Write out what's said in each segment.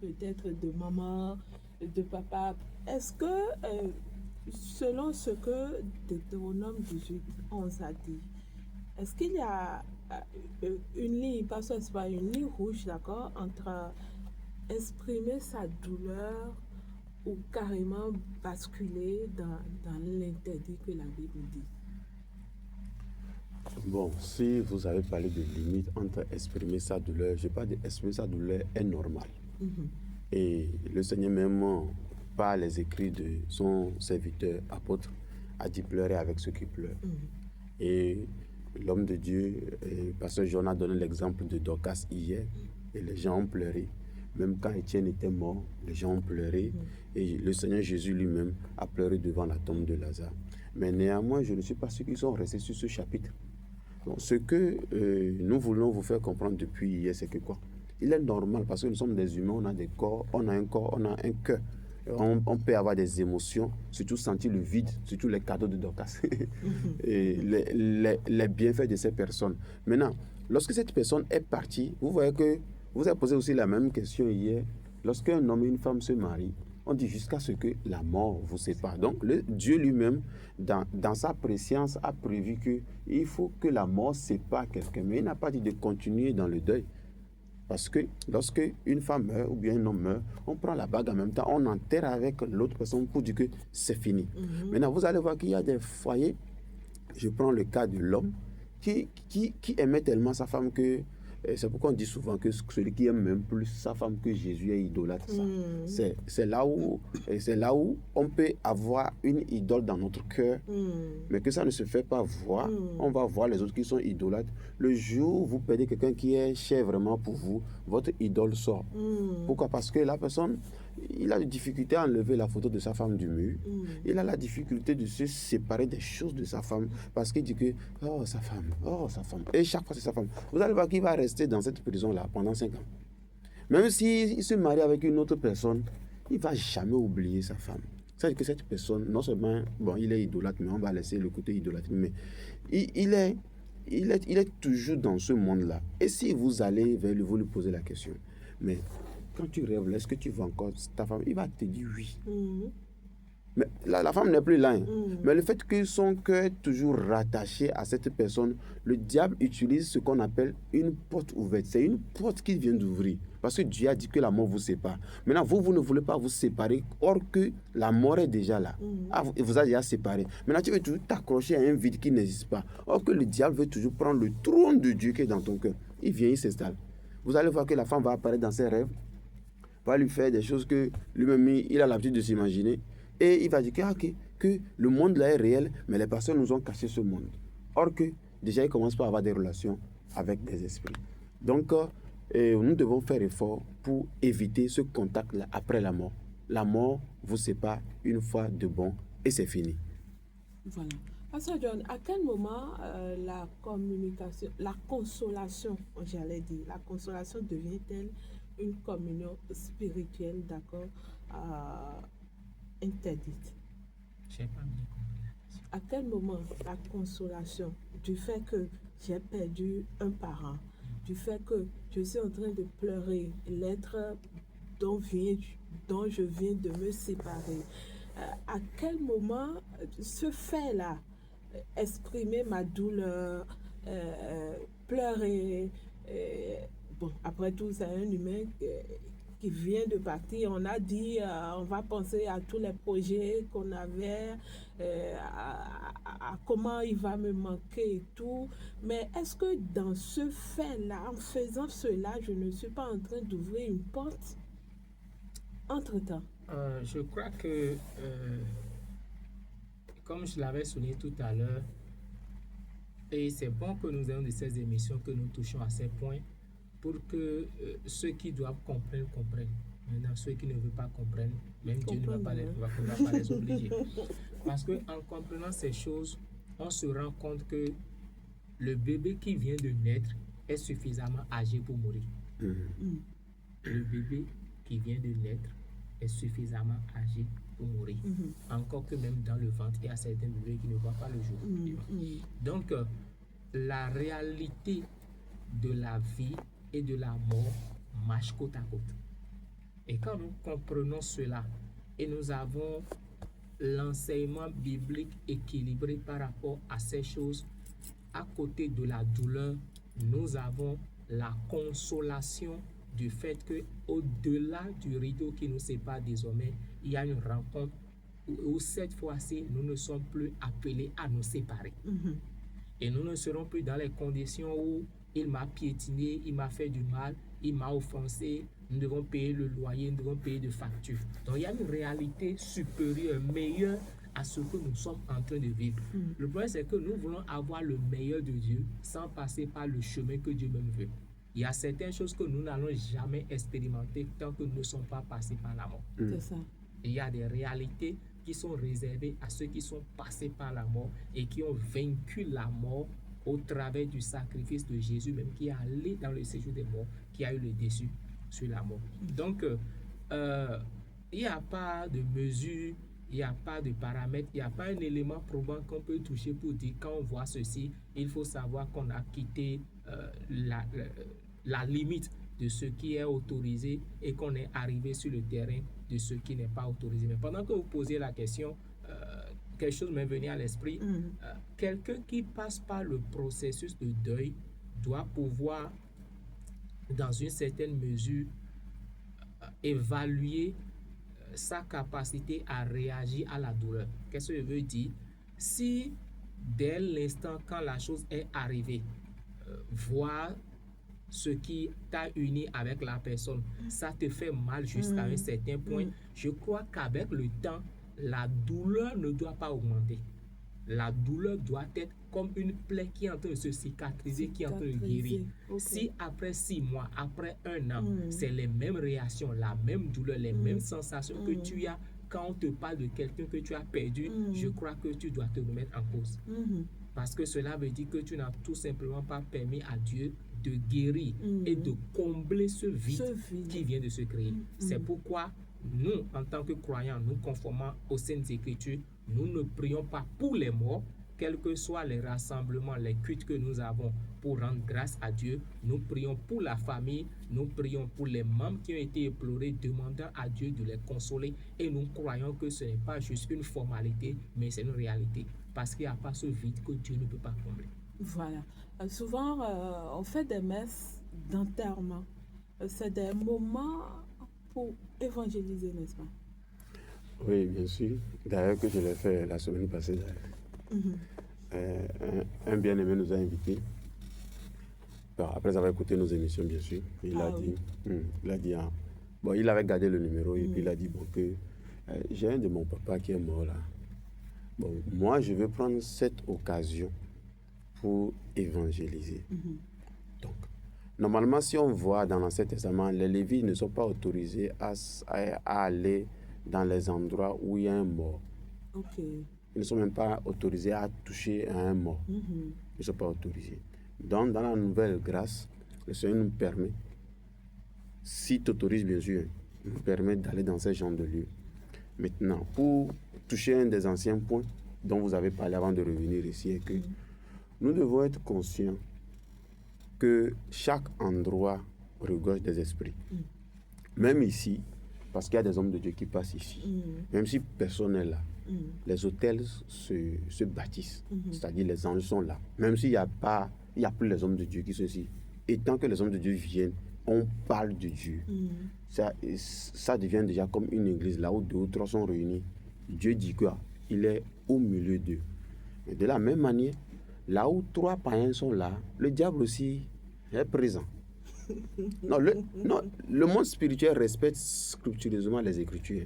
peut-être de maman, de papa. Est-ce que, selon ce que Deutéronome 18, 11 a dit, est-ce qu'il y a une ligne, parce que c'est pas une ligne rouge, d'accord, entre exprimer sa douleur ou carrément basculer dans l'interdit que la Bible dit? Bon, si vous avez parlé de limite entre exprimer sa douleur, je parle d'exprimer sa douleur est normal. Et le Seigneur même, par les écrits de son serviteur apôtre, a dit pleurer avec ceux qui pleurent. Et l'homme de Dieu, pasteur Jean a donné l'exemple de Dorcas hier, et les gens ont pleuré. Même quand Étienne était mort, les gens ont pleuré. Et le Seigneur Jésus lui-même a pleuré devant la tombe de Lazare. Mais néanmoins, je ne suis pas sûr qu'ils sont restés sur ce chapitre. Donc, ce que nous voulons vous faire comprendre depuis hier, c'est que quoi? Il est normal, parce que nous sommes des humains, on a des corps, on a un cœur. On peut avoir des émotions, surtout sentir le vide, surtout les cadeaux de Dorcas et les bienfaits de ces personnes. Maintenant, lorsque cette personne est partie, vous voyez que vous avez posé aussi la même question hier. Lorsqu'un homme et une femme se marient, on dit jusqu'à ce que la mort vous sépare. Donc, Dieu lui-même, dans sa préscience, a prévu qu'il faut que la mort sépare quelqu'un. Mais il n'a pas dit de continuer dans le deuil. Parce que lorsque une femme meurt ou bien un homme meurt, on prend la bague en même temps, on enterre avec l'autre personne pour dire que c'est fini. Maintenant, vous allez voir qu'il y a des foyers, je prends le cas de l'homme, qui aimait tellement sa femme que c'est pourquoi on dit souvent que celui qui aime même plus sa femme que Jésus est idolâtre. C'est là où on peut avoir une idole dans notre cœur, mais que ça ne se fait pas voir. On va voir les autres qui sont idolâtres. Le jour où vous perdez quelqu'un qui est cher vraiment pour vous, votre idole sort. Pourquoi? Parce que la personne, il a des difficultés à enlever la photo de sa femme du mur. Il a la difficulté de se séparer des choses de sa femme parce qu'il dit que oh sa femme. Et chaque fois c'est sa femme. Vous allez voir qu'il va rester dans cette prison-là pendant 5 ans. Même s'il se marie avec une autre personne, il ne va jamais oublier sa femme. C'est-à-dire que cette personne, non seulement, bon, il est idolâtre, mais on va laisser le côté idolâtre, mais il est toujours dans ce monde-là. Et si vous allez vers lui, vous lui posez la question, mais quand tu rêves, est-ce que tu vois encore ta femme? Il va te dire oui. Mais la femme n'est plus là. Mais le fait que son cœur est toujours rattaché à cette personne, le diable utilise ce qu'on appelle une porte ouverte. C'est une porte qu'il vient d'ouvrir. Parce que Dieu a dit que la mort vous sépare. Maintenant, vous ne voulez pas vous séparer, or que la mort est déjà là. Il vous a déjà séparé. Maintenant, tu veux toujours t'accrocher à un vide qui n'existe pas. Or que le diable veut toujours prendre le trône de Dieu qui est dans ton cœur. Il vient, il s'installe. Vous allez voir que la femme va apparaître dans ses rêves, va lui faire des choses que lui-même, il a l'habitude de s'imaginer. Et il va dire que le monde là est réel, mais les personnes nous ont caché ce monde. Or que déjà, ils commencent par avoir des relations avec des esprits. Donc, nous devons faire effort pour éviter ce contact-là après la mort. La mort vous sépare une fois de bon et c'est fini. Voilà. Pasteur John, à quel moment la communication, la consolation, j'allais dire, la consolation devient-elle une communion spirituelle, d'accord, interdite? À quel moment la consolation du fait que j'ai perdu un parent, du fait que je suis en train de pleurer l'être dont je viens de me séparer, à quel moment ce fait-là, exprimer ma douleur, pleurer, bon, après tout, c'est un humain qui vient de partir. On a dit, on va penser à tous les projets qu'on avait, à comment il va me manquer et tout. Mais est-ce que dans ce fait-là, en faisant cela, je ne suis pas en train d'ouvrir une porte entre-temps? Je crois que, comme je l'avais souligné tout à l'heure, et c'est bon que nous ayons de ces émissions, que nous touchons à ces points, pour que ceux qui doivent comprendre, comprennent. Maintenant, ceux qui ne veulent pas comprendre, même Dieu ne va pas les obliger. Parce qu'en comprenant ces choses, on se rend compte que le bébé qui vient de naître est suffisamment âgé pour mourir. Le bébé qui vient de naître est suffisamment âgé pour mourir. Encore que même dans le ventre, il y a certains bébés qui ne voient pas le jour. Donc, la réalité de la vie et de la mort marchent côte à côte. Et quand nous comprenons cela et nous avons l'enseignement biblique équilibré par rapport à ces choses, à côté de la douleur, nous avons la consolation du fait que au-delà du rideau qui nous sépare désormais, il y a une rencontre où cette fois-ci, nous ne sommes plus appelés à nous séparer. Et nous ne serons plus dans les conditions où il m'a piétiné, il m'a fait du mal, il m'a offensé, nous devons payer le loyer, nous devons payer des factures. Donc il y a une réalité supérieure, meilleure à ce que nous sommes en train de vivre. Le problème, c'est que nous voulons avoir le meilleur de Dieu sans passer par le chemin que Dieu même veut. Il y a certaines choses que nous n'allons jamais expérimenter tant que nous ne sommes pas passés par la mort. C'est ça. Il y a des réalités qui sont réservées à ceux qui sont passés par la mort et qui ont vaincu la mort au travers du sacrifice de Jésus même, qui est allé dans le séjour des morts, qui a eu le dessus sur la mort. Donc, il n'y a pas de mesure, il n'y a pas de paramètre, il n'y a pas un élément probant qu'on peut toucher pour dire quand on voit ceci, il faut savoir qu'on a quitté la limite de ce qui est autorisé et qu'on est arrivé sur le terrain de ce qui n'est pas autorisé. Mais pendant que vous posez la question, quelque chose m'est venu à l'esprit. Quelqu'un qui passe par le processus de deuil doit pouvoir, dans une certaine mesure, évaluer sa capacité à réagir à la douleur. Qu'est-ce que je veux dire? Si dès l'instant quand la chose est arrivée, voir ce qui t'a uni avec la personne, ça te fait mal jusqu'à un certain point, je crois qu'avec le temps, la douleur ne doit pas augmenter. La douleur doit être comme une plaie qui est en train de se cicatriser, qui est en train de guérir. Okay. Si après 6 mois, après 1 an, c'est les mêmes réactions, la même douleur, les mêmes sensations que tu as quand on te parle de quelqu'un que tu as perdu, je crois que tu dois te remettre en cause. Parce que cela veut dire que tu n'as tout simplement pas permis à Dieu de guérir et de combler ce vide qui vient de se créer. C'est pourquoi nous, en tant que croyants, nous conformant aux Saintes Écritures, nous ne prions pas pour les morts, quels que soient les rassemblements, les cultes que nous avons pour rendre grâce à Dieu. Nous prions pour la famille, nous prions pour les membres qui ont été éplorés, demandant à Dieu de les consoler. Et nous croyons que ce n'est pas juste une formalité, mais c'est une réalité. Parce qu'il n'y a pas ce vide que Dieu ne peut pas combler. Voilà. Souvent, on fait des messes d'enterrement. C'est des moments pour évangéliser, n'est-ce pas? Oui, bien sûr. D'ailleurs, que je l'ai fait la semaine passée. Un bien-aimé nous a invités. Bon, après avoir écouté nos émissions, bien sûr, il a dit, bon, il avait gardé le numéro et puis il a dit bon, que j'ai un de mon papa qui est mort là. Bon, moi, je veux prendre cette occasion pour évangéliser. Donc, normalement, si on voit dans l'Ancien Testament, les Lévites ne sont pas autorisés à aller dans les endroits où il y a un mort. Ils ne sont même pas autorisés à toucher à un mort. Ils ne sont pas autorisés. Donc, dans la nouvelle grâce, le Seigneur nous permet, si tu autorises bien sûr, nous permet d'aller dans ces genres de lieux. Maintenant, pour toucher un des anciens points dont vous avez parlé avant de revenir ici, est que nous devons être conscients que chaque endroit regorge des esprits. Même ici, parce qu'il y a des hommes de Dieu qui passent ici, même si personne n'est là, les hôtels se bâtissent, c'est-à-dire les anges sont là. Même s'il n'y a plus les hommes de Dieu qui sont ici. Et tant que les hommes de Dieu viennent, on parle de Dieu. Ça devient déjà comme une église, là où 2 ou 3 sont réunis. Dieu dit quoi? Il est au milieu d'eux. Et de la même manière, là où 3 païens sont là, le diable aussi est présent. Le monde spirituel respecte scrupuleusement les Écritures.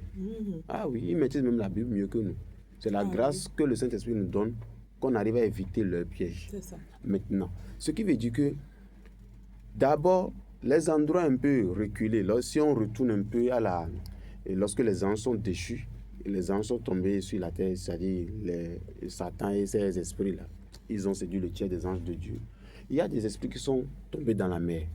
Ah oui, ils maîtrisent même la Bible mieux que nous. C'est la grâce que le Saint-Esprit nous donne qu'on arrive à éviter leur piège. C'est ça. Maintenant, ce qui veut dire que d'abord, les endroits un peu reculés, si on retourne un peu lorsque les anges sont déchus, et les anges sont tombés sur la terre, c'est-à-dire Satan et ses esprits-là, ils ont séduit le tiers des anges de Dieu. Il y a des esprits qui sont tombés dans la mer,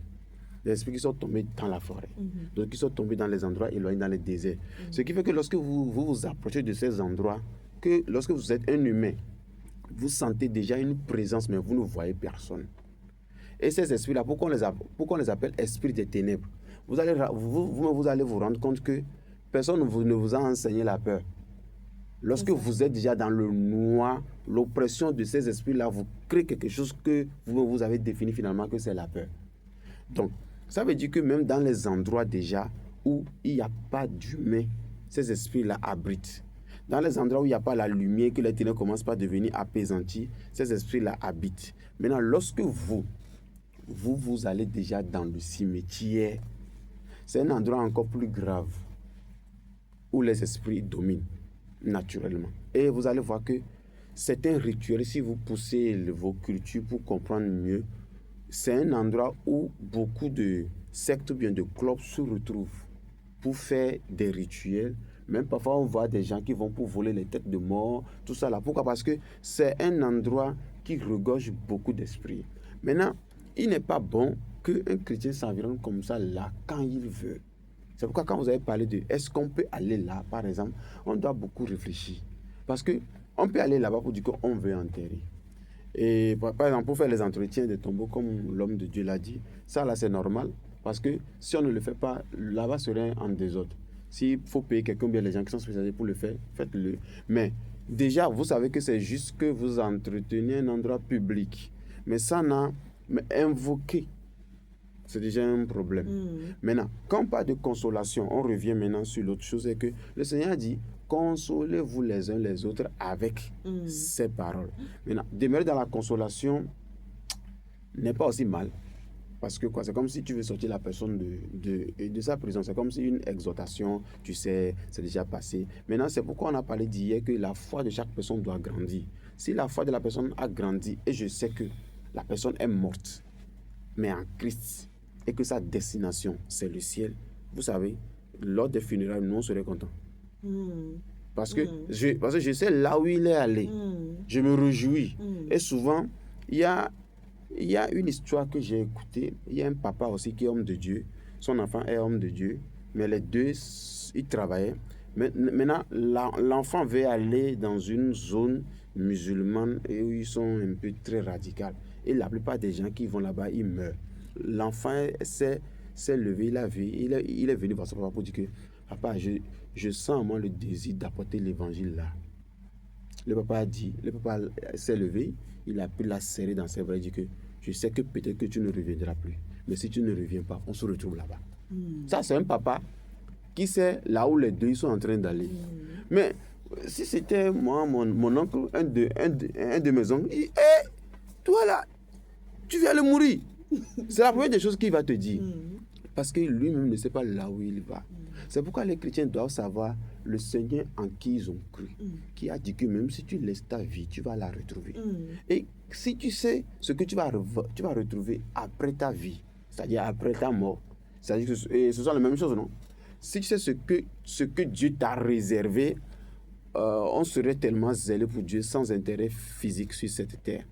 des esprits qui sont tombés dans la forêt, d'autres qui sont tombés dans les endroits éloignés, dans les déserts. Ce qui fait que lorsque vous approchez de ces endroits, que lorsque vous êtes un humain, vous sentez déjà une présence, mais vous ne voyez personne. Et ces esprits-là, pourquoi on les appelle esprits des ténèbres? vous allez vous rendre compte que personne ne vous a enseigné la peur. Lorsque vous êtes déjà dans le noir, l'oppression de ces esprits-là vous crée quelque chose que vous avez défini finalement que c'est la peur. Donc, ça veut dire que même dans les endroits déjà où il n'y a pas d'humain, ces esprits-là abritent. Dans les endroits où il n'y a pas la lumière, que les ténèbres commencent par devenir apaisantis, ces esprits-là habitent. Maintenant, lorsque vous allez déjà dans le cimetière, c'est un endroit encore plus grave où les esprits dominent naturellement. Et vous allez voir que c'est un rituel, si vous poussez vos cultures pour comprendre mieux, c'est un endroit où beaucoup de sectes ou bien de clubs se retrouvent pour faire des rituels. Même parfois, on voit des gens qui vont pour voler les têtes de mort, tout ça là. Pourquoi? Parce que c'est un endroit qui regorge beaucoup d'esprits. Maintenant, il n'est pas bon qu'un chrétien s'environne comme ça là quand il veut. C'est pourquoi quand vous avez parlé de est-ce qu'on peut aller là, par exemple, on doit beaucoup réfléchir. Parce qu'on peut aller là-bas pour dire qu'on veut enterrer. Et par exemple, pour faire les entretiens des tombeaux, comme l'homme de Dieu l'a dit, ça là c'est normal. Parce que si on ne le fait pas, là-bas serait en désordre. S'il faut payer quelqu'un, bien les gens qui sont spécialisés pour le faire, faites-le. Mais déjà, vous savez que c'est juste que vous entretenez un endroit public. Mais ça n'a... Mais invoquer, c'est déjà un problème. Maintenant, quand on parle de consolation, on revient maintenant sur l'autre chose, c'est que le Seigneur dit, consolez-vous les uns les autres avec ces paroles. Maintenant, demeurer dans la consolation n'est pas aussi mal. Parce que quoi, c'est comme si tu veux sortir la personne de sa prison. C'est comme si une exhortation, tu sais, c'est déjà passé. Maintenant, c'est pourquoi on a parlé d'hier que la foi de chaque personne doit grandir. Si la foi de la personne a grandi, et je sais que la personne est morte, mais en Christ, et que sa destination, c'est le ciel, vous savez, lors des funérailles, nous, on serait contents. Parce que je sais là où il est allé. Je me réjouis. Et souvent, il y a une histoire que j'ai écoutée. Il y a un papa aussi qui est homme de Dieu. Son enfant est homme de Dieu. Mais les deux, ils travaillaient. Maintenant, l'enfant veut aller dans une zone musulmane et où ils sont un peu très radicaux. Et la plupart des gens qui vont là-bas, ils meurent. L'enfant s'est levé, il a vu, il est venu voir son papa pour dire que papa, je sens en moi le désir d'apporter l'évangile là. Le papa s'est levé, il a pu la serrer dans ses bras et dit que je sais que peut-être que tu ne reviendras plus. Mais si tu ne reviens pas, on se retrouve là-bas. Ça, c'est un papa qui sait là où les deux ils sont en train d'aller. Mais si c'était moi, mon oncle, un de mes oncles, il dit, hé, toi là, tu viens le mourir. C'est la première des choses qu'il va te dire. Parce que lui-même ne sait pas là où il va. C'est pourquoi les chrétiens doivent savoir le Seigneur en qui ils ont cru, qui a dit que même si tu laisses ta vie, tu vas la retrouver. Et si tu sais ce que tu vas retrouver après ta vie, c'est-à-dire après ta mort, c'est-à-dire que ce sont les mêmes choses, non? Si tu sais ce que Dieu t'a réservé, on serait tellement zélé pour Dieu sans intérêt physique sur cette terre.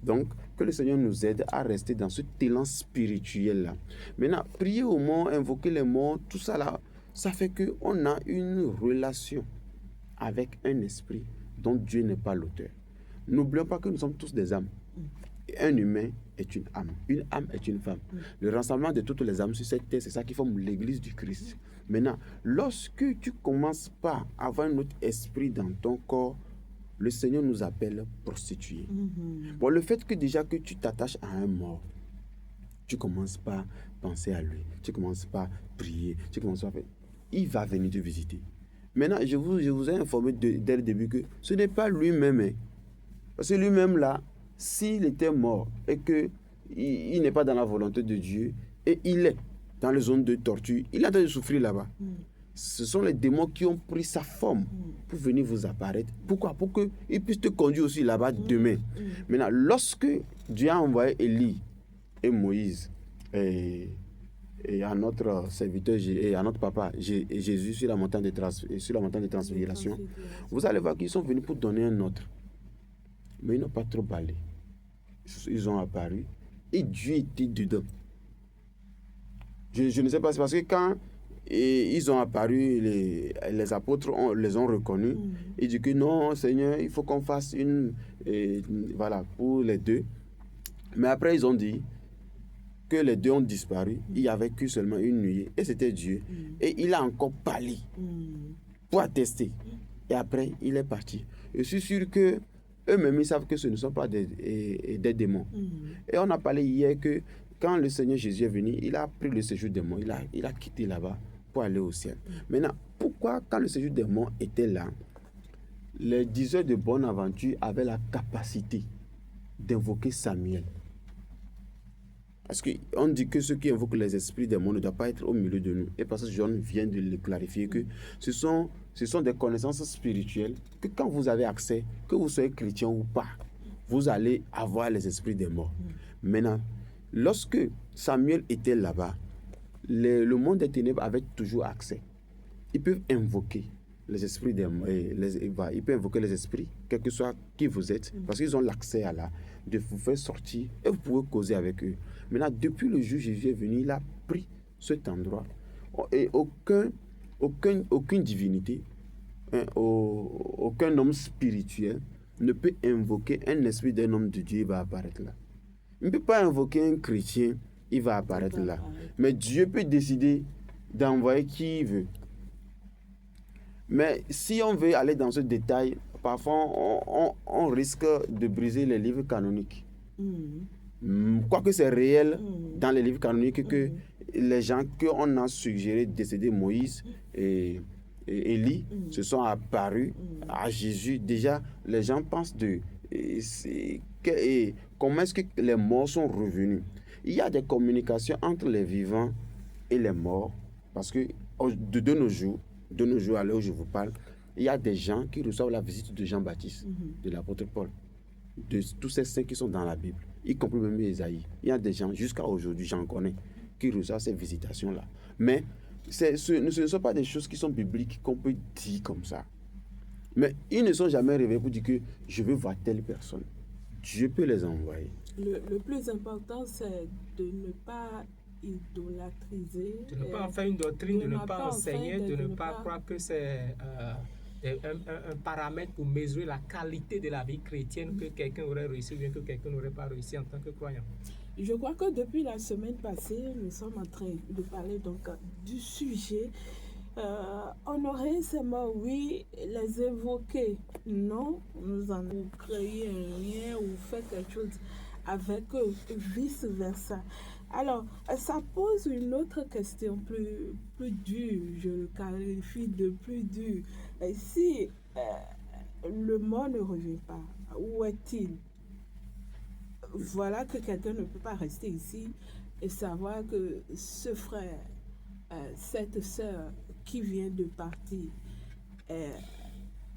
Donc, que le Seigneur nous aide à rester dans ce élan spirituel-là. Maintenant, prier aux morts, invoquer les morts, tout ça là, ça fait qu'on a une relation avec un esprit dont Dieu n'est pas l'auteur. N'oublions pas que nous sommes tous des âmes. Un humain est une âme. Une âme est une femme. Le rassemblement de toutes les âmes sur cette terre, c'est ça qui forme l'église du Christ. Maintenant, lorsque tu commences pas à avoir un autre esprit dans ton corps, le Seigneur nous appelle prostituées. Bon, le fait que déjà que tu t'attaches à un mort, tu commences pas à penser à lui, tu commences pas à prier, tu commences pas à faire... Il va venir te visiter. Maintenant, je vous ai informé dès le début que ce n'est pas lui-même. Hein. Parce que lui-même là, s'il était mort et qu'il n'est pas dans la volonté de Dieu et il est dans les zones de torture, il a de souffrir là-bas. Ce sont les démons qui ont pris sa forme pour venir vous apparaître. Pourquoi? Pour qu'ils puissent te conduire aussi là-bas demain. Maintenant, lorsque Dieu a envoyé Élie et Moïse et à notre serviteur et à notre papa Jésus sur la montagne de transfiguration, vous allez voir qu'ils sont venus pour donner un ordre. Mais ils n'ont pas trop parlé. Ils ont apparu et Dieu était dedans. Je ne sais pas, c'est parce que quand ils ont apparu, les apôtres les ont reconnus. Ils disent que non, Seigneur, il faut qu'on fasse voilà, pour les deux. Mais après, ils ont dit que les deux ont disparu, il n'y avait que seulement une nuée, et c'était Dieu. Et il a encore parlé pour attester. Et après, il est parti. Je suis sûr que eux-mêmes, ils savent que ce ne sont pas des démons. Et on a parlé hier que quand le Seigneur Jésus est venu, il a pris le séjour des morts, il a quitté là-bas pour aller au ciel. Maintenant, pourquoi quand le séjour des morts était là, les diseurs de bonne aventure avaient la capacité d'invoquer Samuel? Parce qu'on dit que ceux qui invoquent les esprits des morts ne doivent pas être au milieu de nous. Et parce que John vient de le clarifier que ce sont des connaissances spirituelles que quand vous avez accès, que vous soyez chrétien ou pas, vous allez avoir les esprits des morts. Maintenant, lorsque Samuel était là-bas, le monde des ténèbres avait toujours accès. Ils peuvent invoquer les esprits des morts, ils peuvent invoquer les esprits, quel que soit qui vous êtes, parce qu'ils ont l'accès à de vous faire sortir et vous pouvez causer avec eux. Maintenant, depuis le jour où Jésus est venu, il a pris cet endroit et aucune divinité, aucun homme spirituel ne peut invoquer un esprit d'un homme de Dieu, il va apparaître là. Il ne peut pas invoquer un chrétien, il va apparaître là. Mais Dieu peut décider d'envoyer qui il veut. Mais si on veut aller dans ce détail, parfois on risque de briser les livres canoniques. Quoique c'est réel dans les livres canoniques que les gens qu'on a suggéré de décéder, Moïse et Élie, se sont apparus à Jésus. Déjà, les gens pensent comment est-ce que les morts sont revenus. Il y a des communications entre les vivants et les morts, parce que de nos jours, à l'heure où je vous parle, il y a des gens qui reçoivent la visite de Jean-Baptiste, de l'apôtre Paul, de tous ces saints qui sont dans la Bible, y compris même Ésaïe. Il y a des gens, jusqu'à aujourd'hui, j'en connais, qui reçoivent ces visitations-là. Mais ce ne sont pas des choses qui sont bibliques, qu'on peut dire comme ça. Mais ils ne sont jamais réveillés pour dire que je veux voir telle personne. Dieu peut les envoyer. Le plus important, c'est de ne pas idolâtriser. De ne pas en faire une doctrine, de ne pas enseigner, de ne pas croire que c'est un paramètre pour mesurer la qualité de la vie chrétienne que quelqu'un aurait réussi ou bien que quelqu'un n'aurait pas réussi en tant que croyant. Je crois que depuis la semaine passée, nous sommes en train de parler donc du sujet. Honorer ces morts, oui, les évoquer, non, nous en avons créé un lien ou fait quelque chose avec eux, vice-versa. Alors, ça pose une autre question plus dure, je le qualifie de plus dur. Si le mort ne revient pas, où est-il? Voilà que quelqu'un ne peut pas rester ici et savoir que ce frère, cette sœur qui vient de partir,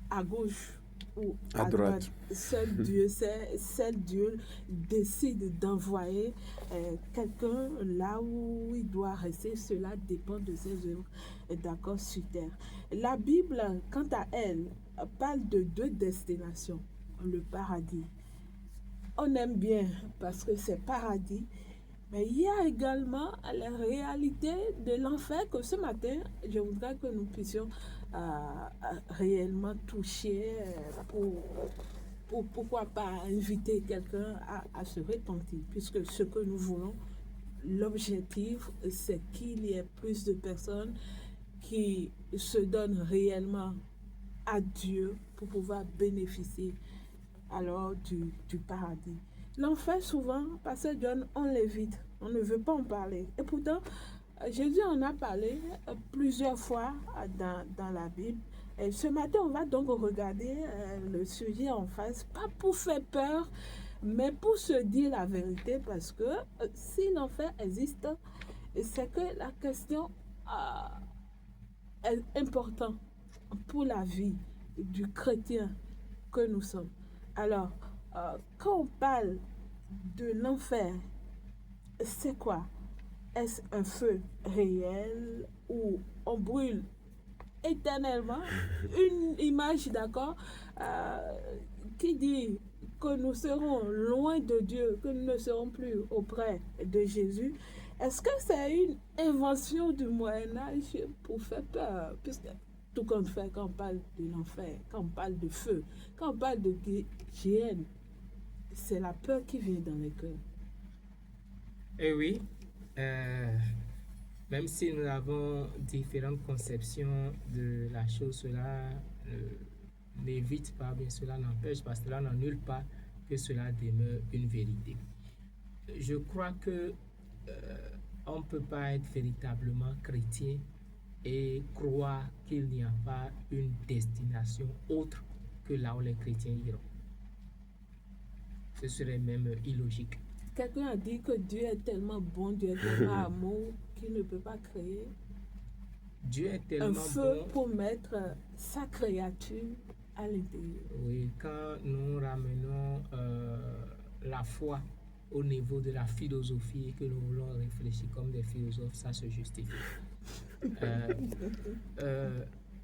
à gauche ou à droite, seul Dieu décide d'envoyer quelqu'un là où il doit rester. Cela dépend de ses œuvres, d'accord, sur terre. La Bible, quant à elle, parle de deux destinations, le paradis. On aime bien parce que c'est paradis, mais il y a également la réalité de l'enfer que ce matin, je voudrais que nous puissions réellement toucher pour pourquoi pas inviter quelqu'un à se repentir, puisque ce que nous voulons, l'objectif, c'est qu'il y ait plus de personnes qui se donnent réellement à Dieu pour pouvoir bénéficier alors du paradis. L'enfer, souvent, Pasteur John, on l'évite, on ne veut pas en parler. Et pourtant, Jésus en a parlé plusieurs fois dans la Bible. Et ce matin, on va donc regarder le sujet en face, pas pour faire peur, mais pour se dire la vérité, parce que si l'enfer existe, c'est que la question est importante pour la vie du chrétien que nous sommes. Alors, quand on parle de l'enfer, c'est quoi? Est-ce un feu réel où on brûle éternellement? Une image, d'accord, qui dit que nous serons loin de Dieu, que nous ne serons plus auprès de Jésus. Est-ce que c'est une invention du Moyen-Âge pour faire peur? Puisque tout compte fait, quand on parle de l'enfer, quand on parle de feu, quand on parle de géhenne, c'est la peur qui vient dans les cœurs. Eh oui, même si nous avons différentes conceptions de la chose, cela n'évite pas, bien cela n'empêche pas, cela n'annule pas que cela demeure une vérité. Je crois que on ne peut pas être véritablement chrétien et croire qu'il n'y a pas une destination autre que là où les chrétiens iront. Ce serait même illogique. Quelqu'un a dit que Dieu est tellement bon, Dieu est tellement amour qu'il ne peut pas créer Dieu est un tellement feu bon. pour mettre sa créature à l'intérieur. Oui, quand nous ramenons la foi au niveau de la philosophie et que nous voulons réfléchir comme des philosophes, ça se justifie.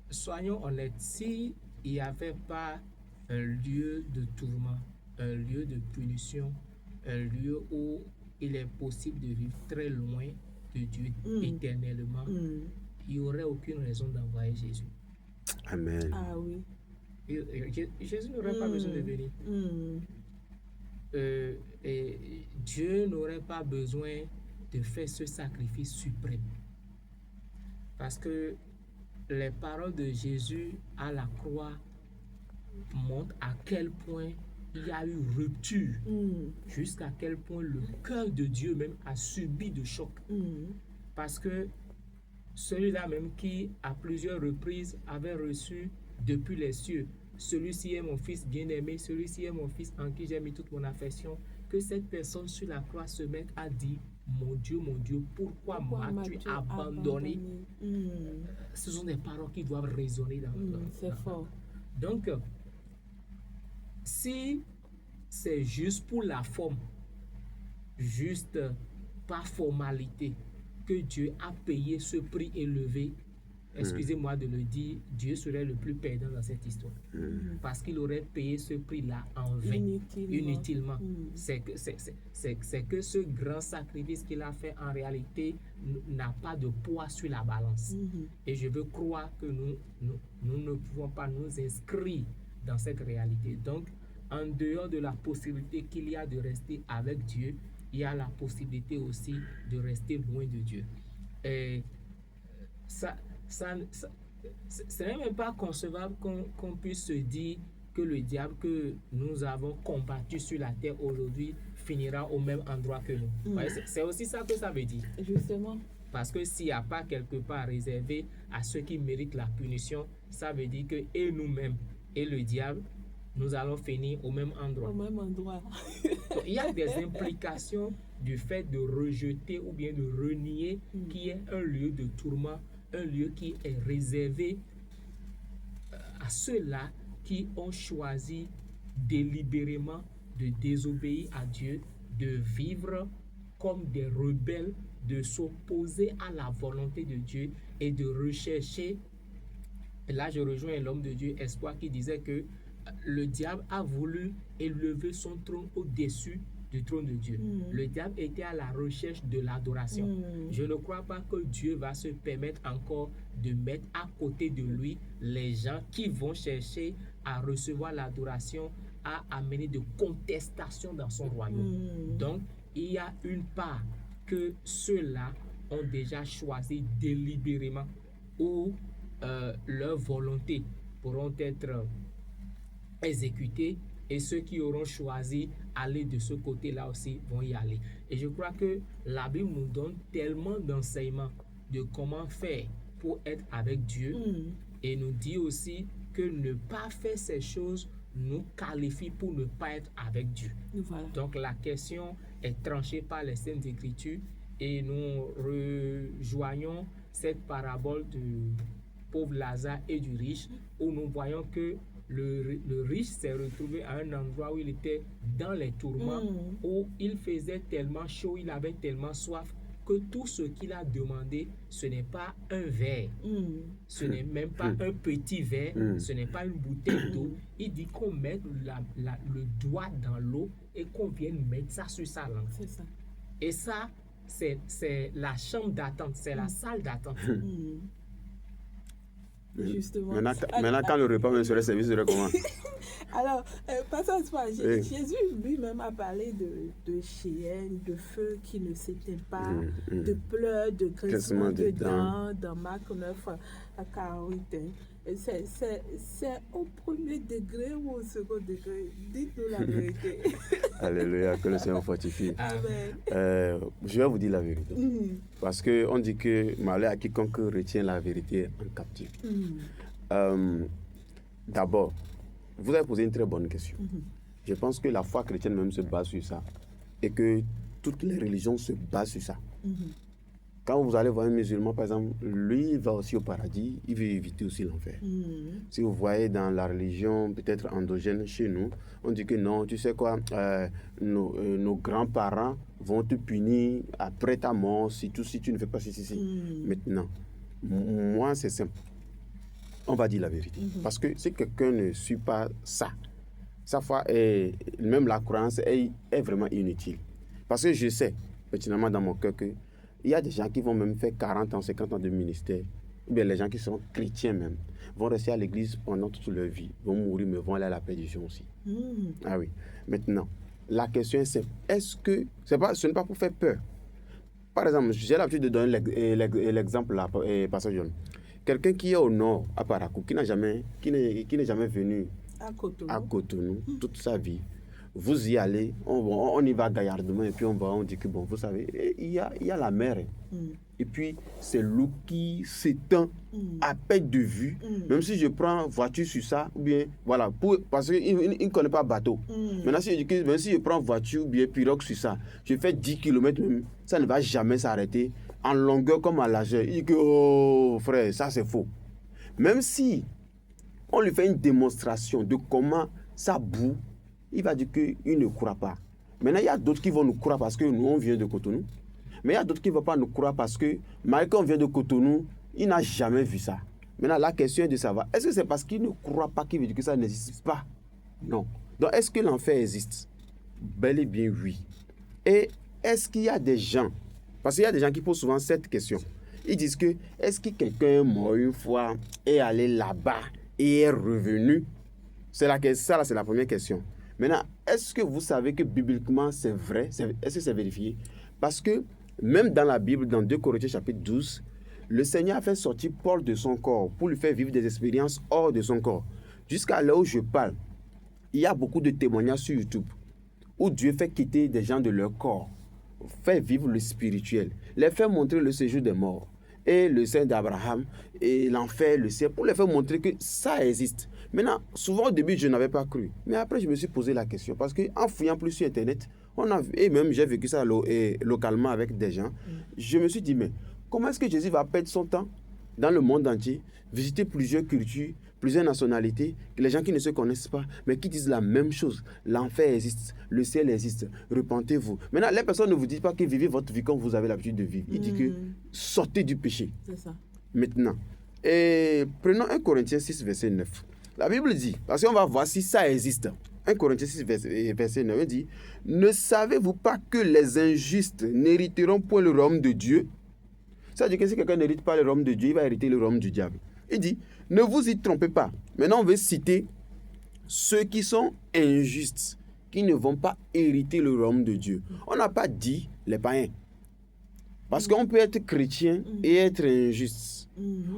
Soyons honnêtes, s'il n'y avait pas un lieu de tourment, un lieu de punition, un lieu où il est possible de vivre très loin de Dieu éternellement, il n'y aurait aucune raison d'envoyer Jésus. Amen. Ah oui. Jésus n'aurait pas besoin de venir. Et Dieu n'aurait pas besoin de faire ce sacrifice suprême. Parce que les paroles de Jésus à la croix montrent à quel point il y a eu rupture, jusqu'à quel point le cœur de Dieu même a subi de choc. Parce que celui-là même qui, à plusieurs reprises, avait reçu depuis les cieux, celui-ci est mon fils bien-aimé, celui-ci est mon fils en qui j'ai mis toute mon affection, que cette personne sur la croix se mette à dire, mon Dieu, pourquoi m'as-tu abandonné? Ce sont des paroles qui doivent résonner c'est fort. Donc, si c'est juste pour la forme, juste par formalité, que Dieu a payé ce prix élevé, excusez-moi de le dire, Dieu serait le plus perdant dans cette histoire. Parce qu'il aurait payé ce prix-là en vain, inutilement. C'est que ce grand sacrifice qu'il a fait en réalité n'a pas de poids sur la balance. Et je veux croire que nous ne pouvons pas nous inscrire dans cette réalité. Donc, en dehors de la possibilité qu'il y a de rester avec Dieu, il y a la possibilité aussi de rester loin de Dieu. Et ce n'est même pas concevable qu'on puisse se dire que le diable que nous avons combattu sur la terre aujourd'hui finira au même endroit que nous. C'est aussi ça que ça veut dire. Justement. Parce que s'il n'y a pas quelque part réservé à ceux qui méritent la punition, ça veut dire que et nous-mêmes et le diable, nous allons finir au même endroit. Au même endroit. Donc, il y a des implications du fait de rejeter ou bien de renier qui est un lieu de tourment, un lieu qui est réservé à ceux-là qui ont choisi délibérément de désobéir à Dieu, de vivre comme des rebelles, de s'opposer à la volonté de Dieu et de rechercher. Et là, je rejoins l'homme de Dieu, Espoir, qui disait que le diable a voulu élever son trône au-dessus du trône de Dieu. Le diable était à la recherche de l'adoration. Je ne crois pas que Dieu va se permettre encore de mettre à côté de lui les gens qui vont chercher à recevoir l'adoration, à amener de contestation dans son royaume. Donc, il y a une part que ceux-là ont déjà choisi délibérément où leurs volontés pourront être exécutés et ceux qui auront choisi aller de ce côté-là aussi vont y aller. Et je crois que la Bible nous donne tellement d'enseignements de comment faire pour être avec Dieu et nous dit aussi que ne pas faire ces choses nous qualifie pour ne pas être avec Dieu. Voilà. Donc la question est tranchée par les Saintes Écritures et nous rejoignons cette parabole du pauvre Lazare et du riche où nous voyons que le riche s'est retrouvé à un endroit où il était dans les tourments, où il faisait tellement chaud, il avait tellement soif, que tout ce qu'il a demandé, ce n'est pas un verre, ce n'est même pas un petit verre, ce n'est pas une bouteille d'eau. Il dit qu'on mette le doigt dans l'eau et qu'on vienne mettre ça sur sa langue. C'est ça. Et ça, c'est la chambre d'attente, c'est la salle d'attente. Justement. Maintenant, quand le repas me serait servi, serait comment? Alors, passons pas. Oui. Jésus lui-même a parlé de chiennes, de feu qui ne s'éteint pas, de pleurs, de grincements de dents, dans Marc 9 à 48. Et c'est au premier degré ou au second degré? Dites-nous la vérité. Alléluia, que le Seigneur fortifie. Amen. Je vais vous dire la vérité. Parce qu'on dit que malheur à quiconque retient la vérité en captif. D'abord, vous avez posé une très bonne question. Je pense que la foi chrétienne même se base sur ça. Et que toutes les religions se basent sur ça. Quand vous allez voir un musulman, par exemple, lui, il va aussi au paradis, il veut éviter aussi l'enfer. Si vous voyez dans la religion peut-être endogène chez nous, on dit que non, tu sais quoi, nos grands-parents vont te punir après ta mort, si tu ne fais pas ceci. Maintenant, moi, c'est simple. On va dire la vérité. Parce que si quelqu'un ne suit pas ça, sa foi est, même la croyance est vraiment inutile. Parce que je sais, pertinemment dans mon cœur, que il y a des gens qui vont même faire 40 ans, 50 ans de ministère, ou bien les gens qui sont chrétiens même, vont rester à l'église pendant toute leur vie, vont mourir, mais vont aller à la perdition aussi. Ah oui. Maintenant, la question est simple. Est-ce que, ce n'est pas pour faire peur. Par exemple, j'ai l'habitude de donner l'exemple là, Pasteur John. Quelqu'un qui est au nord, à Parakou, qui n'est jamais venu à Cotonou toute sa vie, vous y allez, on y va gaillardement et puis on dit que bon, vous savez, il y a la mer. Et puis, c'est l'eau qui s'étend à perte de vue. Même si je prends voiture sur ça, ou bien, voilà, parce qu'il ne connaît pas bateau. Maintenant, si je prends voiture ou bien pirogue sur ça, je fais 10 km même, ça ne va jamais s'arrêter en longueur comme en largeur. Il dit que, oh frère, ça c'est faux. Même si on lui fait une démonstration de comment ça boue, il va dire qu'il ne croit pas. Maintenant, il y a d'autres qui vont nous croire parce que nous, on vient de Cotonou. Mais il y a d'autres qui ne vont pas nous croire parce que, malgré qu'on vient de Cotonou, il n'a jamais vu ça. Maintenant, la question est de savoir, est-ce que c'est parce qu'il ne croit pas qu'il veut dire que ça n'existe pas? Non. Donc, est-ce que l'enfer existe? Bel et bien, oui. Et est-ce qu'il y a des gens, parce qu'il y a des gens qui posent souvent cette question, ils disent que, est-ce que quelqu'un est mort une fois, est allé là-bas et est revenu? C'est la première question. Maintenant, est-ce que vous savez que bibliquement c'est vrai? Est-ce que c'est vérifié? Parce que même dans la Bible, dans 2 Corinthiens chapitre 12, le Seigneur a fait sortir Paul de son corps pour lui faire vivre des expériences hors de son corps. Jusqu'à là où je parle, il y a beaucoup de témoignages sur YouTube où Dieu fait quitter des gens de leur corps, fait vivre le spirituel, les fait montrer le séjour des morts et le sein d'Abraham et l'enfer, le ciel, pour les faire montrer que ça existe. Maintenant, souvent au début, je n'avais pas cru. Mais après, je me suis posé la question. Parce qu'en fouillant plus sur Internet, et même j'ai vécu ça localement avec des gens, je me suis dit, mais comment est-ce que Jésus va perdre son temps dans le monde entier, visiter plusieurs cultures, plusieurs nationalités, les gens qui ne se connaissent pas, mais qui disent la même chose. L'enfer existe, le ciel existe, repentez-vous. Maintenant, les personnes ne vous disent pas que vivez votre vie comme vous avez l'habitude de vivre. Ils disent que sortez du péché. C'est ça. Maintenant, et prenons 1 Corinthiens 6, verset 9. La Bible dit, parce qu'on va voir si ça existe. 1 Corinthiens 6, verset 9, il dit, « Ne savez-vous pas que les injustes n'hériteront point le royaume de Dieu ?» Ça veut dire que si quelqu'un n'hérite pas le royaume de Dieu, il va hériter le royaume du diable. Il dit, « Ne vous y trompez pas. » Maintenant, on veut citer ceux qui sont injustes, qui ne vont pas hériter le royaume de Dieu. On n'a pas dit les païens. Parce qu'on peut être chrétien et être injuste.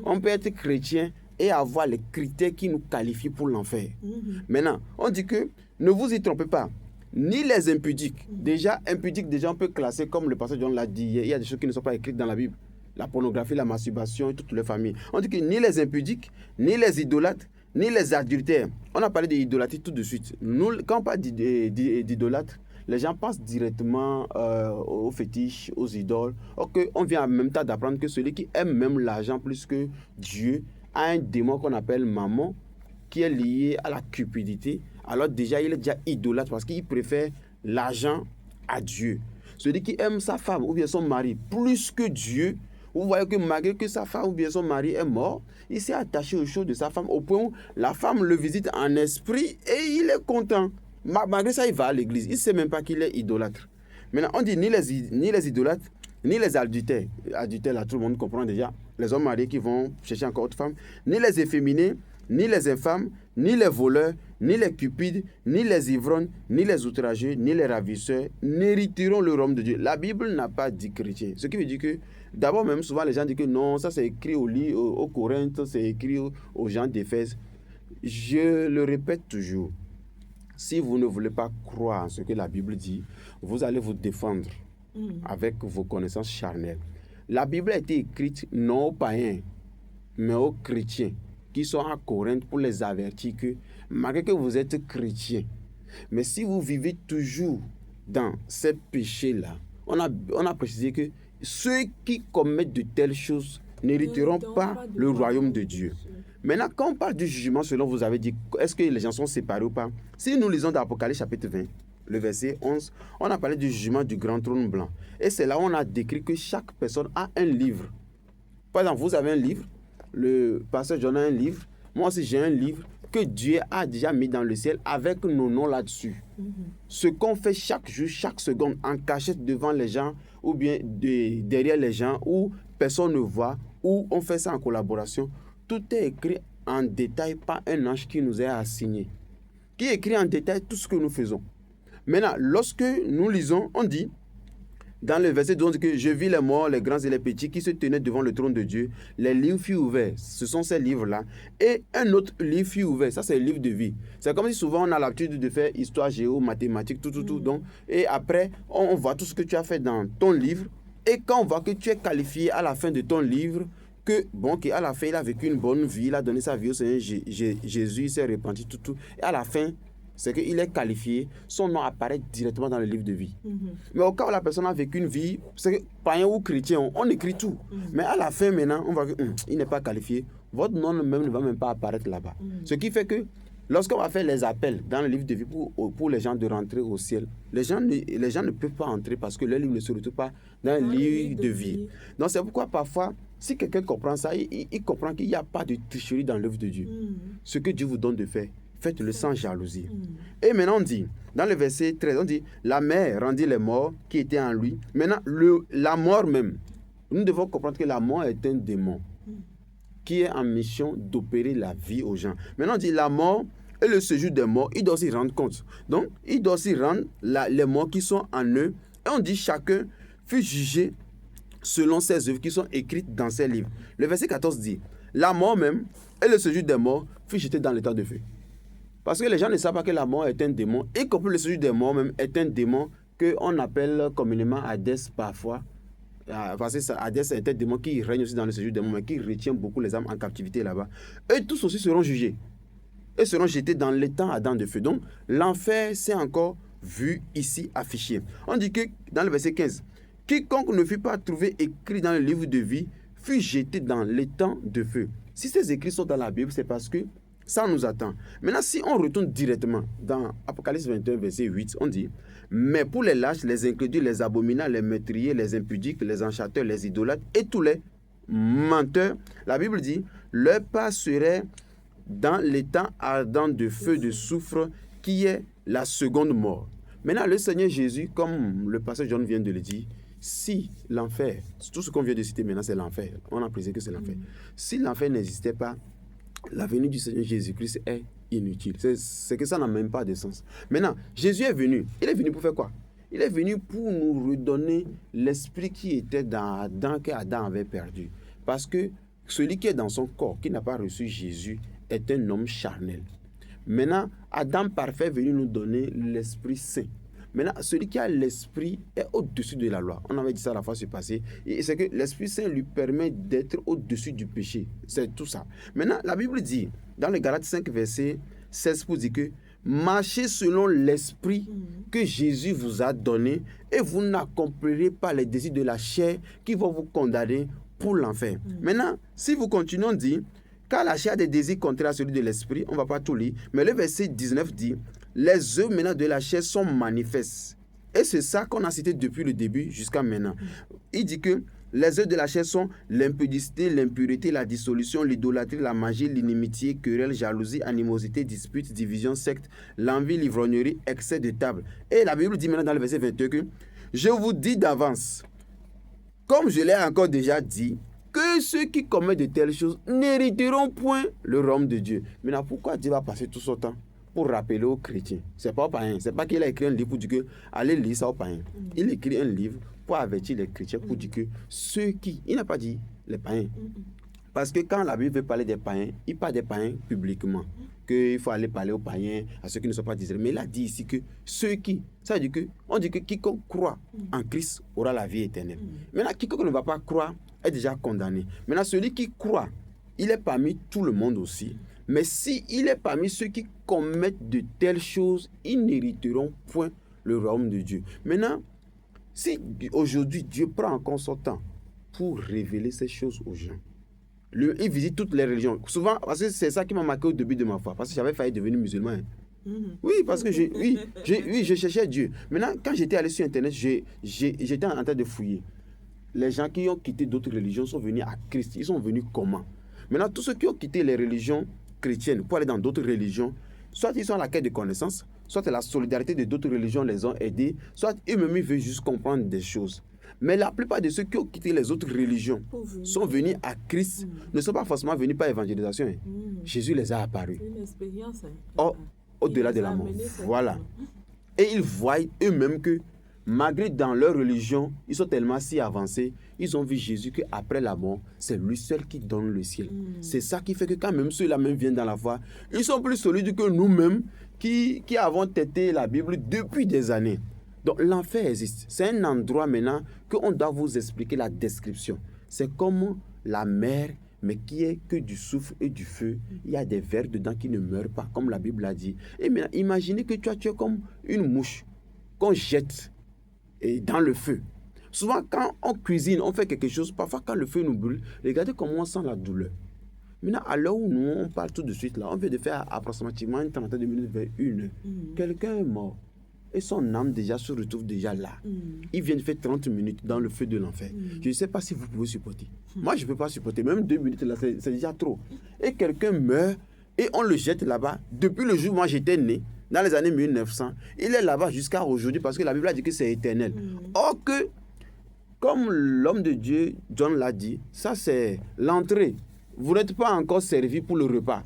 On peut être chrétien et avoir les critères qui nous qualifient pour l'enfer. Maintenant, on dit que ne vous y trompez pas, ni les impudiques. Déjà, impudiques, on peut classer, comme le pasteur John l'a dit hier, il y a des choses qui ne sont pas écrites dans la Bible. La pornographie, la masturbation et toutes les familles. On dit que ni les impudiques, ni les idolâtres, ni les adultères. On a parlé d'idolâtrie tout de suite. Nous, quand on parle d'idolâtres, les gens pensent directement aux fétiches, aux idoles. Ok, on vient en même temps d'apprendre que celui qui aime même l'argent plus que Dieu a un démon qu'on appelle Mammon, qui est lié à la cupidité. Alors déjà, il est déjà idolâtre parce qu'il préfère l'argent à Dieu. Celui qui aime sa femme ou bien son mari plus que Dieu, vous voyez que malgré que sa femme ou bien son mari est mort, il s'est attaché aux choses de sa femme au point où la femme le visite en esprit et il est content. Malgré ça, il va à l'église. Il ne sait même pas qu'il est idolâtre. Maintenant, on dit ni les idolâtres, ni les adultères. Adultères, là, tout le monde comprend déjà. Les hommes mariés qui vont chercher encore autre femme. Ni les efféminés, ni les infâmes, ni les voleurs, ni les cupides, ni les ivrognes, ni les outrageux, ni les ravisseurs n'hériteront le royaume de Dieu. La Bible n'a pas dit chrétien. Ce qui veut dire que, d'abord même, souvent les gens disent que non, ça c'est écrit au Corinthe, c'est écrit aux gens d'Éphèse. Je le répète toujours, si vous ne voulez pas croire en ce que la Bible dit, vous allez vous défendre avec vos connaissances charnelles. La Bible a été écrite non aux païens, mais aux chrétiens qui sont à Corinthe pour les avertir que, malgré que vous êtes chrétiens, mais si vous vivez toujours dans ces péchés-là, on a précisé que ceux qui commettent de telles choses n'hériteront pas le royaume de Dieu. Maintenant, quand on parle du jugement, selon vous avez dit, est-ce que les gens sont séparés ou pas? Si nous lisons dans Apocalypse chapitre 20, le verset 11, on a parlé du jugement du grand trône blanc. Et c'est là où on a décrit que chaque personne a un livre. Par exemple, vous avez un livre, le pasteur John a un livre, moi aussi j'ai un livre que Dieu a déjà mis dans le ciel avec nos noms là-dessus. Ce qu'on fait chaque jour, chaque seconde, en cachette devant les gens, ou bien derrière les gens, où personne ne voit, ou on fait ça en collaboration, tout est écrit en détail par un ange qui nous est assigné, qui écrit en détail tout ce que nous faisons. Maintenant, lorsque nous lisons, on dit, dans le verset 12, on dit que je vis les morts, les grands et les petits qui se tenaient devant le trône de Dieu. Les livres furent ouverts. Ce sont ces livres-là. Et un autre livre fut ouvert. Ça, c'est le livre de vie. C'est comme si souvent on a l'habitude de faire histoire, géo, mathématiques, tout. Donc, et après, on voit tout ce que tu as fait dans ton livre. Et quand on voit que tu es qualifié à la fin de ton livre, qu'à la fin, il a vécu une bonne vie, il a donné sa vie au Seigneur Jésus, il s'est repenti, tout. Et à la fin, c'est qu'il est qualifié, son nom apparaît directement dans le livre de vie. Mais au cas où la personne a vécu une vie, c'est que païen ou chrétien, on écrit tout. Mais à la fin, maintenant, on voit qu'il n'est pas qualifié. Votre nom même ne va même pas apparaître là-bas. Ce qui fait que, lorsqu'on va faire les appels dans le livre de vie pour les gens de rentrer au ciel, les gens ne peuvent pas entrer parce que leur livre ne se retrouve pas dans le livre de vie. Donc c'est pourquoi parfois, si quelqu'un comprend ça, il comprend qu'il n'y a pas de tricherie dans l'œuvre de Dieu. Ce que Dieu vous donne de faire, faites-le sans jalousie. Et maintenant on dit, dans le verset 13, on dit, la mère rendit les morts qui étaient en lui. Maintenant, la mort même, nous devons comprendre que la mort est un démon qui est en mission d'opérer la vie aux gens. Maintenant on dit, la mort et le séjour des morts, il doit s'y rendre compte. Donc, il doit s'y rendre les morts qui sont en eux. Et on dit, chacun fut jugé selon ses œuvres qui sont écrites dans ses livres. Le verset 14 dit, la mort même et le séjour des morts fut jeté dans l'étang de feu. Parce que les gens ne savent pas que la mort est un démon, y compris le séjour des morts même est un démon qu'on appelle communément Hadès parfois. Parce que Hadès est un démon qui règne aussi dans le séjour des morts, mais qui retient beaucoup les âmes en captivité là-bas. Eux tous aussi seront jugés et seront jetés dans l'étang ardent de feu. Donc l'enfer, c'est encore vu ici affiché. On dit que dans le verset 15, quiconque ne fut pas trouvé écrit dans le livre de vie fut jeté dans l'étang de feu. Si ces écrits sont dans la Bible, c'est parce que ça nous attend. Maintenant, si on retourne directement dans Apocalypse 21, verset 8, on dit, mais pour les lâches, les incrédules, les abominables, les meurtriers, les impudiques, les enchanteurs, les idolâtres et tous les menteurs, la Bible dit, leur part serait dans l'étang ardent de feu de soufre qui est la seconde mort. Maintenant, le Seigneur Jésus, comme le pasteur John vient de le dire, si l'enfer, tout ce qu'on vient de citer maintenant, c'est l'enfer. On a précisé que c'est l'enfer. Si l'enfer n'existait pas, la venue du Seigneur Jésus-Christ est inutile. C'est que ça n'a même pas de sens. Maintenant, Jésus est venu. Il est venu pour faire quoi? Il est venu pour nous redonner l'esprit qui était dans Adam, qu'Adam avait perdu. Parce que celui qui est dans son corps, qui n'a pas reçu Jésus, est un homme charnel. Maintenant, Adam parfait est venu nous donner l'Esprit Saint. Maintenant, celui qui a l'Esprit est au-dessus de la loi. On avait dit ça la fois passée. Et c'est que l'Esprit Saint lui permet d'être au-dessus du péché. C'est tout ça. Maintenant, la Bible dit, dans le Galates 5, verset 16, pour dire que marchez selon l'Esprit que Jésus vous a donné et vous n'accomplirez pas les désirs de la chair qui vont vous condamner pour l'enfer. Maintenant, si vous continuez, on dit, car la chair a des désirs contraires à celui de l'Esprit, on ne va pas tout lire, mais le verset 19 dit, les œuvres maintenant de la chair sont manifestes. Et c'est ça qu'on a cité depuis le début jusqu'à maintenant. Il dit que les œuvres de la chair sont l'impudicité, l'impureté, la dissolution, l'idolâtrie, la magie, l'inimitié, querelle, jalousie, animosité, dispute, division, secte, l'envie, l'ivrognerie, excès de table. Et la Bible dit maintenant dans le verset 22 que je vous dis d'avance, comme je l'ai encore déjà dit, que ceux qui commettent de telles choses n'hériteront point le royaume de Dieu. Maintenant, pourquoi Dieu va passer tout son temps pour rappeler aux chrétiens? Ce n'est pas aux païens. Ce n'est pas qu'il a écrit un livre pour dire que allez lire ça aux païens. Il écrit un livre pour avertir les chrétiens, pour dire que ceux qui... Il n'a pas dit les païens. Parce que quand la Bible veut parler des païens, il parle des païens publiquement. Qu'il faut aller parler aux païens, à ceux qui ne sont pas d'Israël. Mais il a dit ici que ceux qui... Ça veut dire que, on dit que quiconque croit en Christ aura la vie éternelle. Maintenant, quiconque ne va pas croire est déjà condamné. Maintenant, celui qui croit, il est parmi tout le monde aussi. Mais s'il est parmi ceux qui commettent de telles choses, ils n'hériteront point le royaume de Dieu. Maintenant, si aujourd'hui Dieu prend encore son temps pour révéler ces choses aux gens, il visite toutes les religions. Souvent, parce que c'est ça qui m'a marqué au début de ma foi, parce que j'avais failli devenir musulman. Oui, parce que je cherchais Dieu. Maintenant, quand j'étais allé sur Internet, j'étais en train de fouiller. Les gens qui ont quitté d'autres religions sont venus à Christ. Ils sont venus comment? Maintenant, tous ceux qui ont quitté les religions chrétiennes pour aller dans d'autres religions, soit ils sont à la quête de connaissances, soit la solidarité de d'autres religions les ont aidés, soit eux-mêmes ils veulent juste comprendre des choses. Mais la plupart de ceux qui ont quitté les autres religions sont venus à Christ, ne sont pas forcément venus par évangélisation. Jésus les a apparus. Une expérience. Au-delà de la mort. Voilà. Et ils voient eux-mêmes que malgré dans leur religion, ils sont tellement si avancés, ils ont vu Jésus qu'après la mort, c'est lui seul qui donne le ciel. C'est ça qui fait que quand même ceux-là même viennent dans la foi, ils sont plus solides que nous-mêmes qui avons têté la Bible depuis des années. Donc l'enfer existe. C'est un endroit maintenant qu'on doit vous expliquer la description. C'est comme la mer, mais qui est que du soufre et du feu. Il y a des vers dedans qui ne meurent pas, comme la Bible a dit. Et maintenant, imaginez que tu es comme une mouche qu'on jette dans le feu. Souvent, quand on cuisine, on fait quelque chose, parfois quand le feu nous brûle, regardez comment on sent la douleur. Maintenant, à l'heure où nous, on parle tout de suite, là, on vient de faire approximativement une trentaine de minutes vers une. Quelqu'un est mort. Et son âme déjà se retrouve déjà là. Il vient de faire 30 minutes dans le feu de l'enfer. Je ne sais pas si vous pouvez supporter. Moi, je ne peux pas supporter. Même 2 minutes, là, c'est déjà trop. Et quelqu'un meurt et on le jette là-bas. Depuis le jour où moi j'étais né, dans les années 1900, il est là-bas jusqu'à aujourd'hui parce que la Bible a dit que c'est éternel. Or que, comme l'homme de Dieu, John l'a dit, ça c'est l'entrée. Vous n'êtes pas encore servi pour le repas.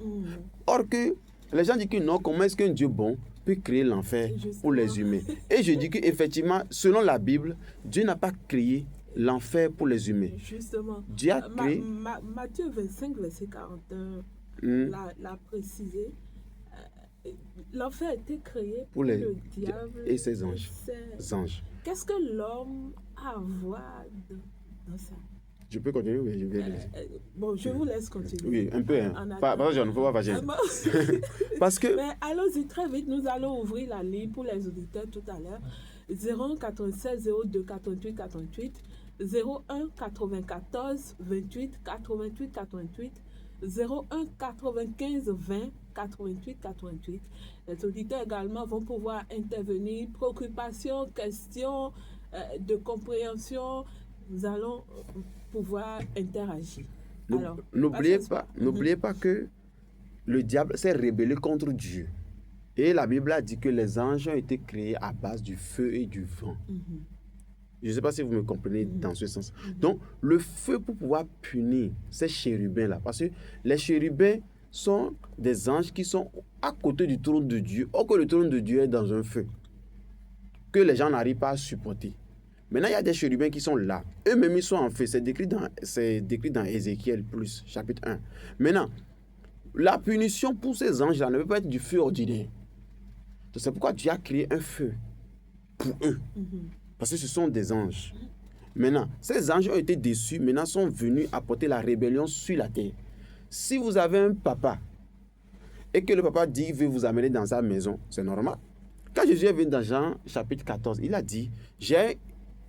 Or que, les gens disent que non, comment est-ce qu'un Dieu bon peut créer l'enfer pour les humains? Et je dis qu'effectivement, selon la Bible, Dieu n'a pas créé l'enfer pour les humains. Justement. Dieu a créé... Matthieu 25, verset 41, l'a précisé. L'enfer a été créé pour le diable et ses anges. Qu'est-ce que l'homme a à voir dans ça? Je peux continuer? Oui, je vais bon, je vous laisse continuer. Oui, un peu. Parce que je ne peux pas vaginer. Parce que... Mais allons-y très vite. Nous allons ouvrir la ligne pour les auditeurs tout à l'heure. 01 96 02 88 88, 01 94 28 88 88, 01 95 20 88 88. Les auditeurs également vont pouvoir intervenir. Préoccupations, questions de compréhension. Nous allons pouvoir interagir. N'oubliez pas que le diable s'est rébellé contre Dieu. Et la Bible a dit que les anges ont été créés à base du feu et du vent. Je ne sais pas si vous me comprenez dans ce sens. Donc, le feu pour pouvoir punir ces chérubins-là. Parce que les chérubins sont des anges qui sont à côté du trône de Dieu. Or que le trône de Dieu est dans un feu que les gens n'arrivent pas à supporter. Maintenant, il y a des chérubins qui sont là. Eux-mêmes, ils sont en feu. C'est décrit dans Ézéchiel+, chapitre 1. Maintenant, la punition pour ces anges-là ne peut pas être du feu ordinaire. C'est pourquoi Dieu a créé un feu pour eux. Parce que ce sont des anges. Maintenant, ces anges ont été déçus. Maintenant, sont venus apporter la rébellion sur la terre. Si vous avez un papa et que le papa dit qu'il veut vous amener dans sa maison, c'est normal. Quand Jésus est venu dans Jean chapitre 14, il a dit, j'ai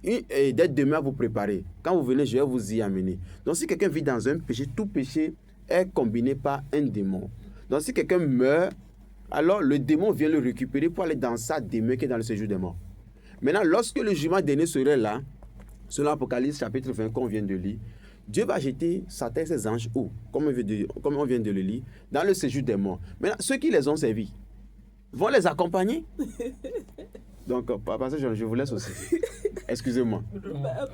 dès demain à vous préparer. Quand vous venez, je vais vous y amener. Donc si quelqu'un vit dans un péché, tout péché est combiné par un démon. Donc si quelqu'un meurt, alors le démon vient le récupérer pour aller dans sa demeure qui est dans le séjour des morts. Maintenant, lorsque le jugement dernier serait là, selon Apocalypse chapitre 20 qu'on vient de lire, Dieu va jeter Satan et ses anges où? Comme on vient de le lire, dans le séjour des morts. Maintenant, ceux qui les ont servis vont les accompagner. Donc, Pasteur John, je vous laisse aussi. Excusez-moi.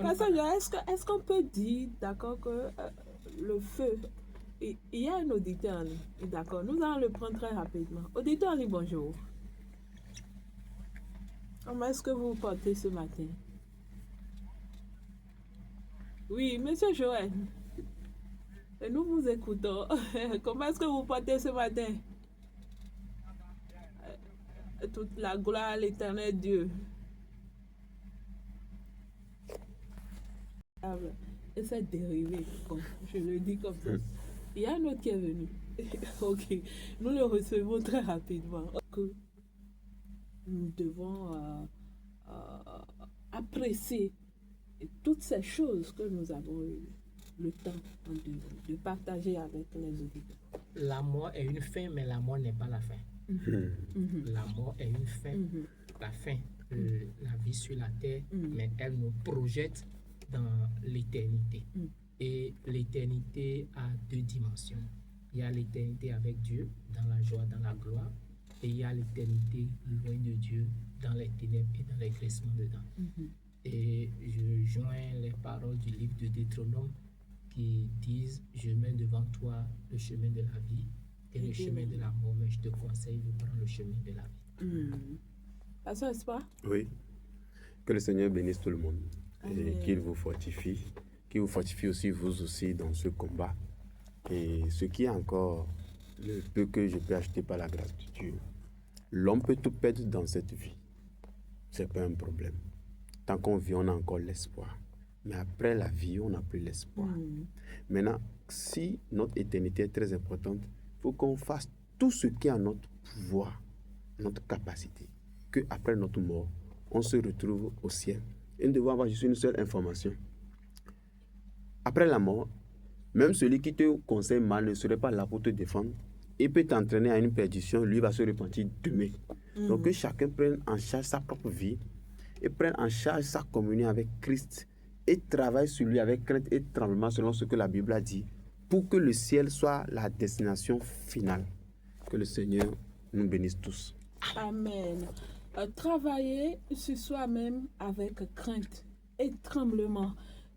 Pasteur John, est-ce qu'on peut dire, d'accord, que le feu, il y a un auditeur en ligne, d'accord, nous allons le prendre très rapidement. Auditeur en ligne, bonjour. Comment est-ce que vous vous portez ce matin? Oui, monsieur Joël. Et nous vous écoutons. Comment est-ce que vous vous portez ce matin? Toute la gloire à l'éternel Dieu. Et c'est dérivé. Bon, je le dis comme ça. Il y a un autre qui est venu. Ok. Nous le recevons très rapidement. Que nous devons apprécier toutes ces choses que nous avons eu le temps de partager avec les auditeurs. La mort est une fin, mais la mort n'est pas la fin. La mort est une fin, la fin, la vie sur la terre, mais elle nous projette dans l'éternité. Et l'éternité a deux dimensions. Il y a l'éternité avec Dieu, dans la joie, dans la gloire, et il y a l'éternité loin de Dieu, dans les ténèbres et dans les graissements dedans. Et je joins les paroles du livre de Deutéronome qui disent « Je mets devant toi le chemin de la vie et le chemin de la mort, mais je te conseille de prendre le chemin de la vie. » Pasteur, n'est-ce pas? Oui. Que le Seigneur bénisse tout le monde. Et qu'il vous fortifie aussi vous aussi dans ce combat. Et ce qui est encore le peu que je peux acheter par la grâce de Dieu. L'homme peut tout perdre dans cette vie. C'est pas un problème. Tant qu'on vit, on a encore l'espoir. Mais après la vie, on n'a plus l'espoir. Maintenant, si notre éternité est très importante, il faut qu'on fasse tout ce qui est à notre pouvoir, notre capacité, qu'après notre mort, on se retrouve au ciel. Et nous devons avoir juste une seule information. Après la mort, même celui qui te conseille mal ne serait pas là pour te défendre. Il peut t'entraîner à une perdition, lui va se repentir demain. Donc que chacun prenne en charge sa propre vie et prenne en charge sa communion avec Christ et travaille sur lui avec crainte et tremblement selon ce que la Bible a dit pour que le ciel soit la destination finale. Que le Seigneur nous bénisse tous. Amen. Travailler sur soi-même avec crainte et tremblement.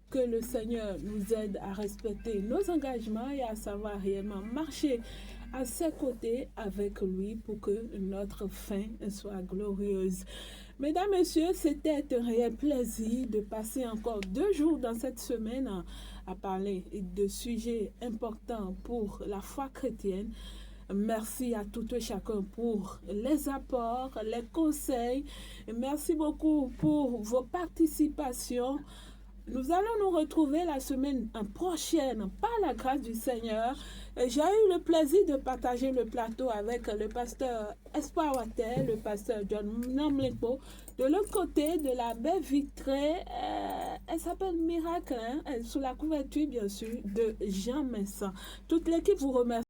Que le Seigneur nous aide à respecter nos engagements et à savoir réellement marcher à ses côtés avec lui pour que notre fin soit glorieuse. Mesdames, Messieurs, c'était un réel plaisir de passer encore 2 jours dans cette semaine à parler de sujets importants pour la foi chrétienne. Merci à tout et chacun pour les apports, les conseils. Merci beaucoup pour vos participations. Nous allons nous retrouver la semaine prochaine par la grâce du Seigneur. J'ai eu le plaisir de partager le plateau avec le pasteur Espoir Water, le pasteur John Namlepo. De l'autre côté de la baie vitrée, elle s'appelle Miracle, sous la couverture bien sûr de Jean Messin. Toute l'équipe vous remercie.